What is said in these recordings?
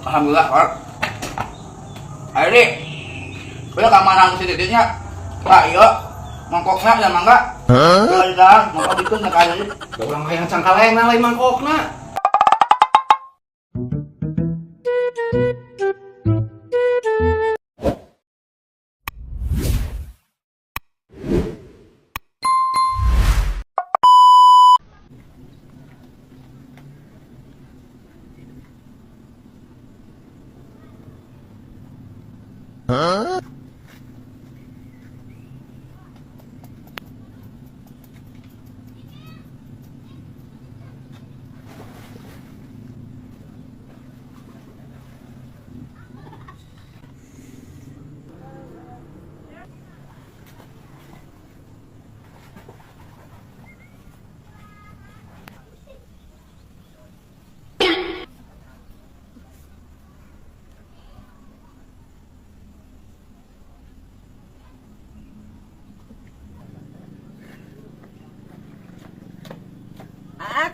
Alhamdulillah, Pak. Ayo deh. Bela ka mana si dedenya? Pak, iya. Mangkokna ya mangga. Heeh. Dah, mangkok itu na kaya. Da urang hayang cangkaleng na lain mangkokna.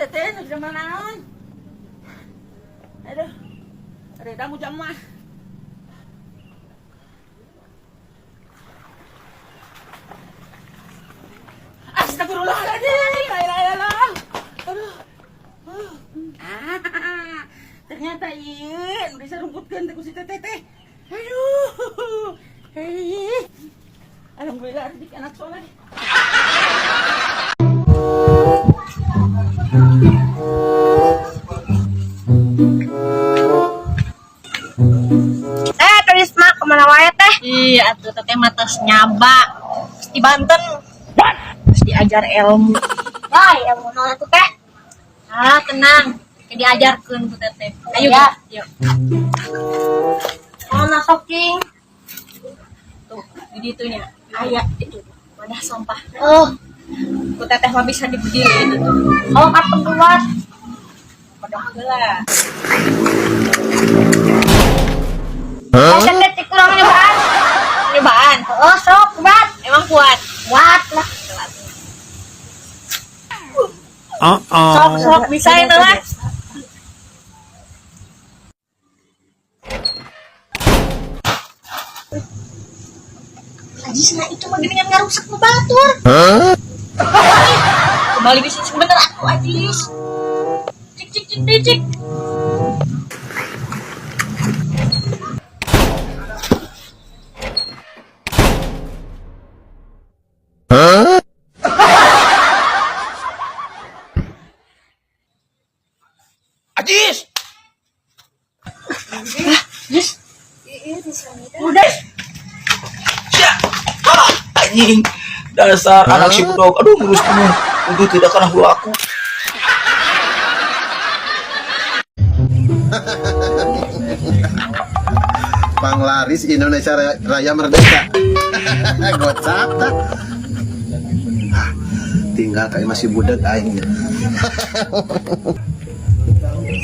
Teteh, sudah naon? Aduh, reda mu jam mah. Astagfirullahaladzim, la ilaha illallah. Aduh. Ternyata iya, bisa rumputkan ku si teteh teh. Aduh. Hei. Alhamdulillah adik anak soleh. Karisma kemana wae teh? Iya, atuh teteh matas nyaba. Terus di Banten. Terus diajar ilmu. Wah, ilmu naon atuh teh? Ah, tenang. Diajarkeun ku teteh. Ayo, ya. Yuk. Oh, nasoking. Tuh, di ditunya. Aya itu. Wadah sampah. Oh. Ku teteh mah bisa diberdiriin itu. Oh, apa kuat? Padahal geula. Saya cek kurang nyobaan. Nyobaan? Oh, sok, kuat. Emang kuat? Kuat lah. Sok, bisa itu lah. Ajis, nah itu mah gini ngarusak ngebatur. Kembali bisnis bener aku, Ajis. Cik. Ajis. Ajis. Udah. Sia. Anjing. Dasar anak si budok. Aduh, ngurus kamu. Itu tidak kena hulu aku. Panglaris Indonesia Raya Merdeka. Gocap tak. Tinggal kayak masih budak aing.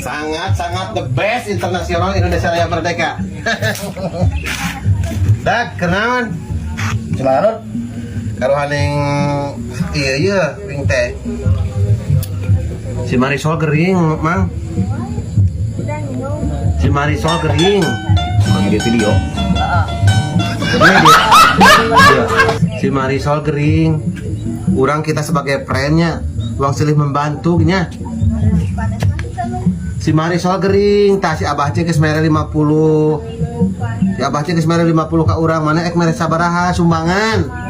Sangat the best internasional Indonesia Raya Merdeka. Dak, kenaon? Cilaron. Karo haning iya wing teh. Si Marisol gering, Mang. Si Marisol gering. Di video. Si Marisol gering. Urang kita sebagai friend-nya, uang silih membantu nya. Si Marisol gering, tah si Abah cek geus mere 50. Si Abah cek geus mere 50 ka urang, mana ek mere sabaraha sumbangan.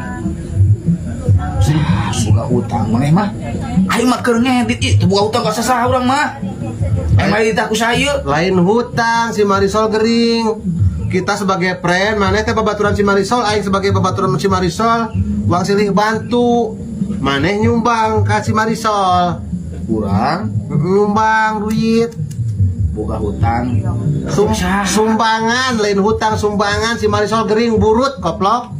Buka hutang maneh mah. Aing mah keur ngedit ieu buka hutang ka sasaha urang mah. Emang itu aku sayur. Lain hutang si Marisol gering. Kita sebagai friend, mana teh babaturan si Marisol, aing sebagai babaturan si Marisol, uang silih bantu. Maneh nyumbang ka si Marisol. Kurang Nyumbang duit. buka hutang. Sumbangan, lain hutang sumbangan si Marisol gering burut koplok.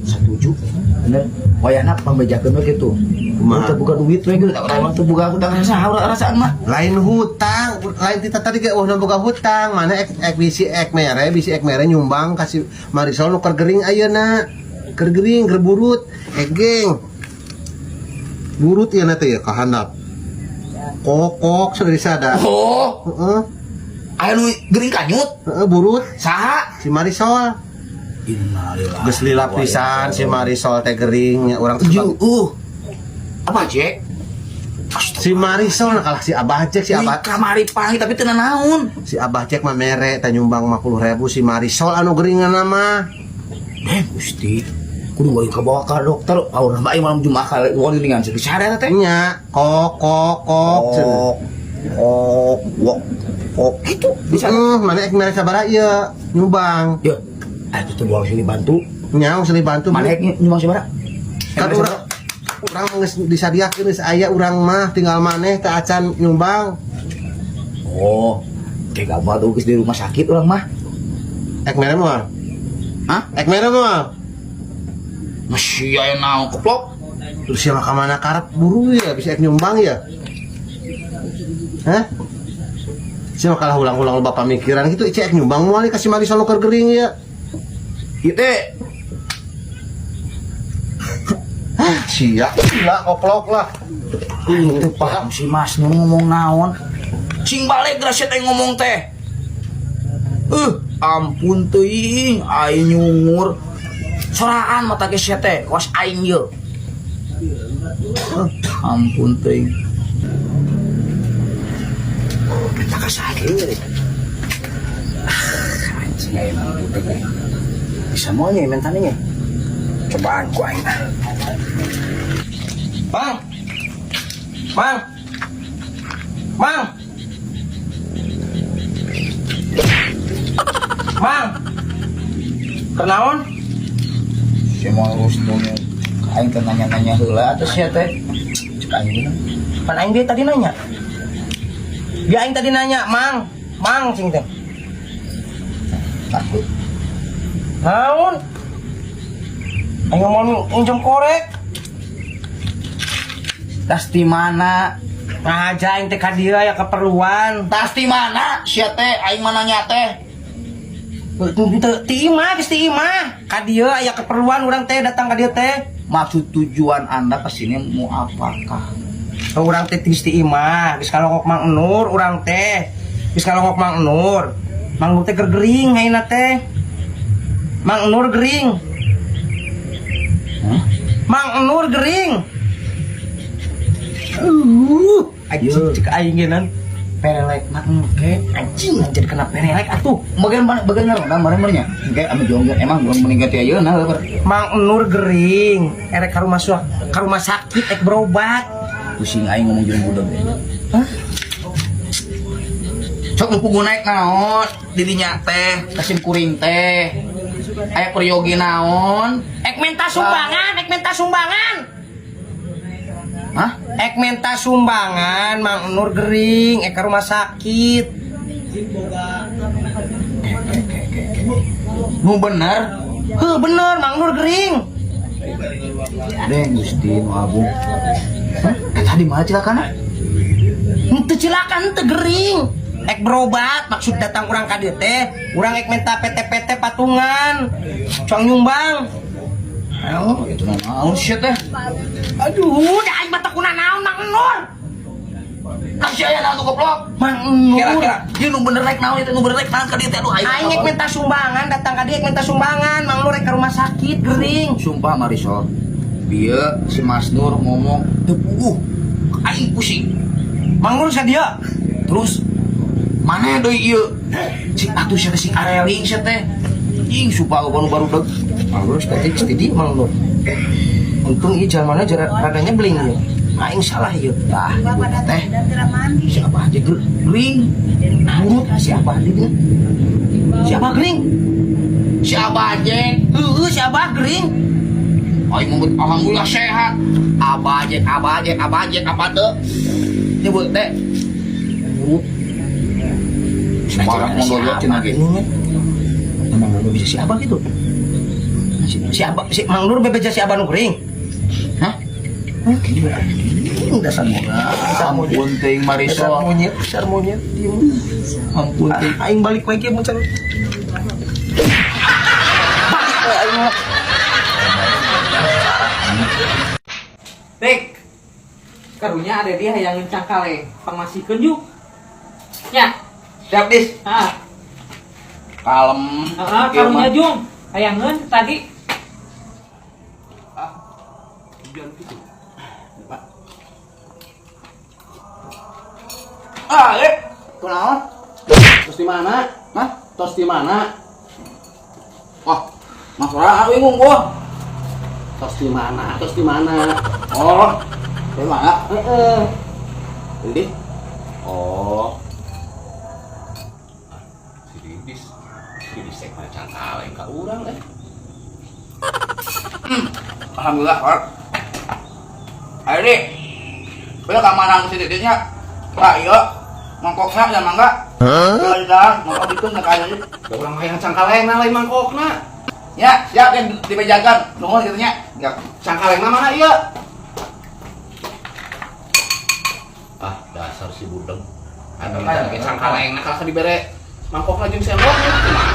Setuju. Bener. Wayana pambejakeun we kitu. Kumaha? Teu buka duit we gitu. Urang teu buka hutang saha rasaan mah. Lain hutang, lain kita tadi ge boga hutang, mana ek bisi ek mere nyumbang kasih Marisol nu keur gering ayeuna. Keur gering, keur burut, geng. Burut ieu na teh ya kahandap. Kokok sudah disada. Oh. Heeh. aya nu gering kanyut. Burut Saha? si Marisol. Innalillahi. Geus lila pisan si Marisol teh gering nya urang teh. Apa cek? Si Marisol nah kalah si Abah Cek si Abah. Kamari pangi tapi teu naon. Si Abah Cek mah mere teh nyumbang 50.000 si Marisol anu geringan mah. Gusti. Kudu wae kabawa ka dokter. Aurna bae malam Jumat kali wali dengan sedih sadar teh. Nya kok. Itu bisa. Mana ek mere sabaraha ieu nyumbang. Ya. Atuh teh gua sini bantu. Nya geus dibantu. Mana ek nyumbang sabaraha? Kan urang geus disadiakeun geus aya urang mah tinggal maneh teh acan nyumbang. Oh. Kayak gak tuh geus di rumah sakit urang mah. Ek mere moal. Hah? Ek mere moal. Masih aya naon keplok? Terus siapa kemana karep buru ya bisa ek nyumbang ya? Hah? Siapa kalah ulang-ulang bapak mikiran gitu cek nyumbang moal kasih Marisol nu keur gering ya. Ieu teh Sia, koplok lah. itu paham si Mas nu ngomong naon. Cing balik geus teh ngomong teh. Ampun teuing aing nyungur. Soraan mata geus teh, was aing ye. Ampun teuing. Kita kasake deui. Anjing aing bisa moalnya mentannya. Cobaan ku aing. Bang. Bang. Bang. Bang. Kenaon? Si mau urus dunia. Aing teh nanya-nanya heula atuh sia teh. Cek aing. Pan aing dia tadi nanya. Dia aing tadi nanya, Mang. Mang cing teh. Takut. Naon? Aing ngomong unjung korek. Tas di mana? Ngaja aing teh ka dieu aya keperluan. Tas di mana? Sia teh aing mah nanya teh. Ti imah, geus ti imah. Ka dieu aya keperluan urang teh datang ka dieu teh. Maksud tujuan Anda kesini mau apakah? Urang teh geus ti imah, geus kalongok Mang Nur urang teh. Geus kalongok Mang Nur. Mang Nur teh keur gering hayeuna teh. Mang Nur gering. Mang Nur gering. Anjing cek aing geunan. Perelek mah engke anjing anjir kena perelek atuh. Bagian ngaron marenya. Engke ame jongger emang belum meninggal ti ayeuna heueur. Mang Nur gering. Erek ka rumah sakit ek berobat. Pusing aing ngomong jeung budak. Hah? Sok nu naik naon di dinya teh, kasim kuring teh. Aya peryogi naon? Ek minta sumbangan. Hah? Ek minta sumbangan Mang Nur gering ek ka rumah sakit. Nu bener? Heuh bener Mang Nur gering. Deng Gusti nu agung. Hah? Tadi mah cilakana? Henteu cilakan henteu gering. Ek berobat maksud datang urang ka dieu teh, urang ek minta PT patungan. Cong nyumbang. Oh, itu naon sia teh? Aduh, da aing mata kuna naon Mang Nur. Kasih aya naon goblok? Mang Nur. Kira-kira dia nu bener rek naon itu nu bener rek naon ka dieu teh aduh Aing ek minta sumbangan, datang ka dieu ek minta sumbangan. Mang Nur ek ka rumah sakit gering. Sumpah Marisol. Dia si Mas Nur ngomong teu puguh. Aing pusing. Mang Nur sadia. Terus mana deui ieu? Cik atuh sia si Areling sia teh. Ing supaya baru deg. Terus teh di Mang Nur. Untung ieu jamanna radanya bling ieu. Aing salah ieu. Tah, teh. Siapa aja gering. Burut siapa aja dia? Siapa gering? Siapa aja? Siapa gering? Aing ngomong alhamdulillah sehat. Apa aja apa teu? Nyebut teh. Burut. Sembarang mondolot cenah ge. Mang Nur bisa siapa gitu? Si Mang Nur bebeja si Abah nu gering. Hah? Dasar Ampun teuing Marisol. Dasar monyet. Ampun teuing. Aing balik lagi mun can. Dek, karunya ada dia yang ngencangkale, pamasikeun yuk. Ya, Siap, Dis. Ah, Kalem. Ieu mah. karunya Jung. Hayangeun tadi. Biar gitu. Pak. Kunaon? Tos di mana? Hah? Tos di mana? Mas Ora, aku bingung gua. Tos di mana? Tos di mana? Oh, dari mana? Ini. Oh. Si Didis macam kaleng ka urang deh. Alhamdulillah, Pak. Ayo, Dik. Bela keamanan si Diditnya. Pak, iya. Mangkoknya ada mangga. Bela di dalam, mangkok itu nggak ada. Da urang hayang cangkalengna lain mangkokna. Ya, siap yang dipejakan. Nunggu gitu nya. Ya. Cangkalengna mana ieu? Ah, dasar si budeng. Anu Ayo. ge cangkalengna kalasa dibere mangkokna jeung sendok. Kumaha